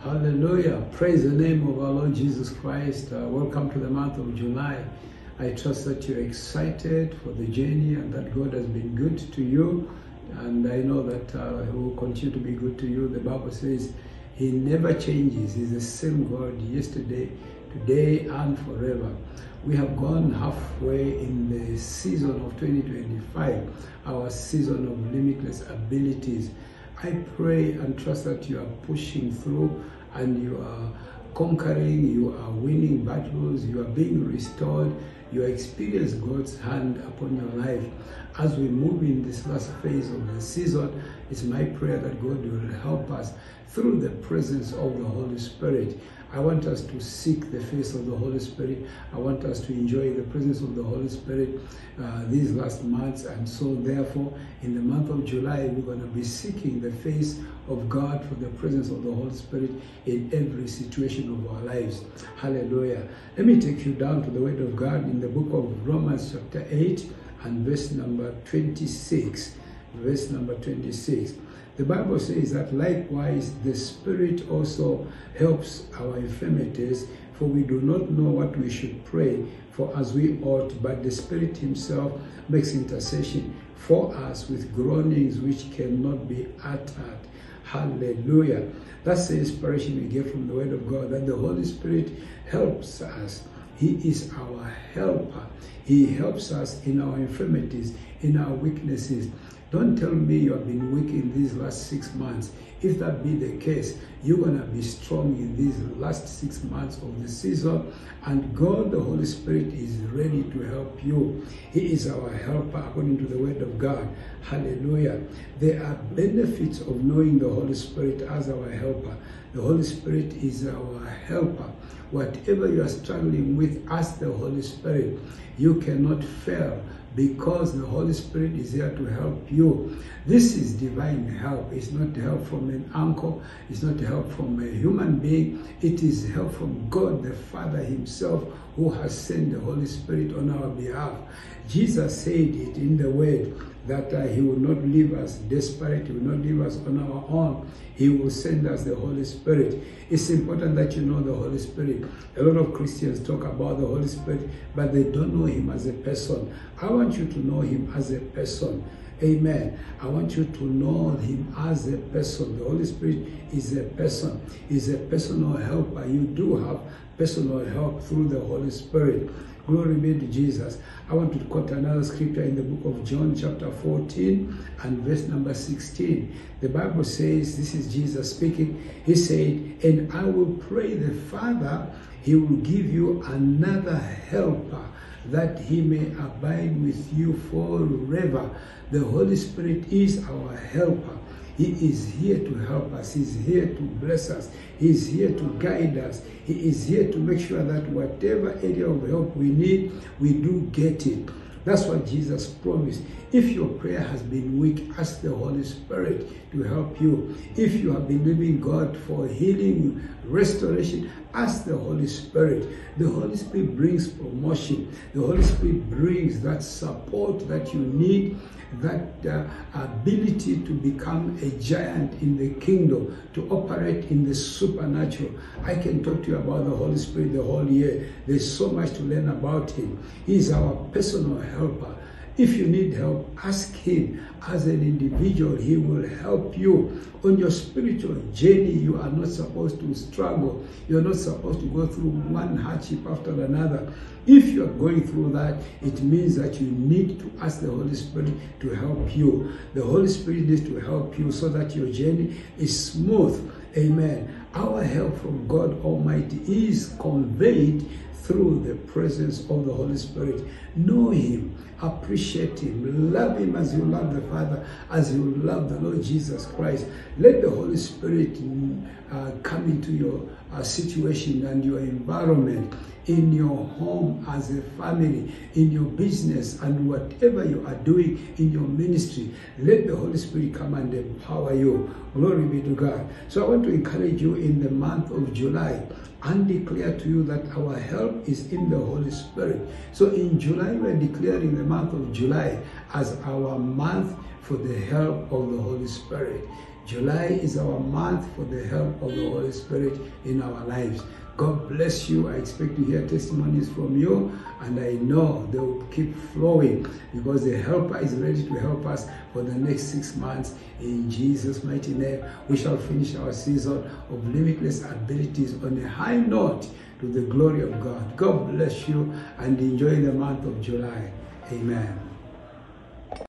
Hallelujah. Praise the name of our Lord Jesus Christ. Welcome to the month of July. I trust that you're excited for the journey and that God has been good to you. And I know that He will continue to be good to you. The Bible says He never changes. He's the same God yesterday, today, and forever. We have gone halfway in the season of 2025, our season of limitless abilities. I pray and trust that you are pushing through and you are conquering, you are winning battles, you are being restored, you experience God's hand upon your life. As we move in this last phase of the season, it's my prayer that God will help us through the presence of the Holy Spirit. I want us to seek the face of the Holy Spirit. I want us to enjoy the presence of the Holy Spirit these last months. And so therefore, in the month of July, we're going to be seeking the face of God for the presence of the Holy Spirit in every situation of our lives. Hallelujah. Let me take you down to the Word of God in the book of Romans chapter 8 and verse number 26. Verse number 26. The Bible says that likewise the Spirit also helps our infirmities, for we do not know what we should pray for as we ought, but the Spirit Himself makes intercession for us with groanings which cannot be uttered. Hallelujah. That's the inspiration we get from the Word of God, that the Holy Spirit helps us. He is our helper. He helps us in our infirmities, in our weaknesses. Don't tell me you have been weak in these last 6 months. If that be the case, you're going to be strong in these last 6 months of the season, and God, the Holy Spirit, is ready to help you. He is our helper according to the Word of God. Hallelujah. There are benefits of knowing the Holy Spirit as our helper. The Holy Spirit is our helper. Whatever you are struggling with, ask the Holy Spirit. You cannot fail, because the Holy Spirit is here to help you. This is divine help. It's not help from an uncle. It's not help from a human being. It is help from God the Father Himself, who has sent the Holy Spirit on our behalf. Jesus said it in the Word that He will not leave us desperate. He will not leave us on our own. He will send us the Holy Spirit. It's important that you know the Holy Spirit. A lot of Christians talk about the Holy Spirit, but they don't know Him as a person. I want you to know Him as a person. Amen. I want you to know Him as a person. The Holy Spirit is a person. He's a personal helper. You do have personal help through the Holy Spirit. Glory be to Jesus. I want to quote another scripture in the book of John chapter 14 and verse number 16. The Bible says, this is Jesus speaking. He said, and I will pray the Father, He will give you another helper, that He may abide with you forever. The Holy Spirit is our helper. He is here to help us. He's here to bless us. He's here to guide us. He is here to make sure that whatever area of help we need, we do get it. That's what Jesus promised. If your prayer has been weak, ask the Holy Spirit to help you. If you have been believing God for healing, restoration, ask the Holy Spirit. The Holy Spirit brings promotion. The Holy Spirit brings that support that you need, that ability to become a giant in the kingdom, to operate in the supernatural. I can talk to you about the Holy Spirit the whole year. There's so much to learn about Him. He is our personal helper. If you need help, ask Him. As an individual, He will help you. On your spiritual journey, you are not supposed to struggle. You're not supposed to go through one hardship after another. If you're going through that, it means that you need to ask the Holy Spirit to help you. The Holy Spirit needs to help you so that your journey is smooth. Amen. Our help from God Almighty is conveyed through the presence of the Holy Spirit. Know Him, appreciate Him, love Him as you love the Father, as you love the Lord Jesus Christ. Let the Holy Spirit come into your situation and your environment, in your home as a family, in your business, and whatever you are doing in your ministry. Let the Holy Spirit come and empower you. Glory be to God. So I want to encourage you in the month of July and declare to you that our help is in the Holy Spirit. So in July, we are declaring the month of July as our month for the help of the Holy Spirit. July is our month for the help of the Holy Spirit in our lives. God bless you. I expect to hear testimonies from you, and I know they will keep flowing because the Helper is ready to help us for the next 6 months. In Jesus' mighty name, we shall finish our season of limitless abilities on a high note to the glory of God. God bless you and enjoy the month of July. Amen.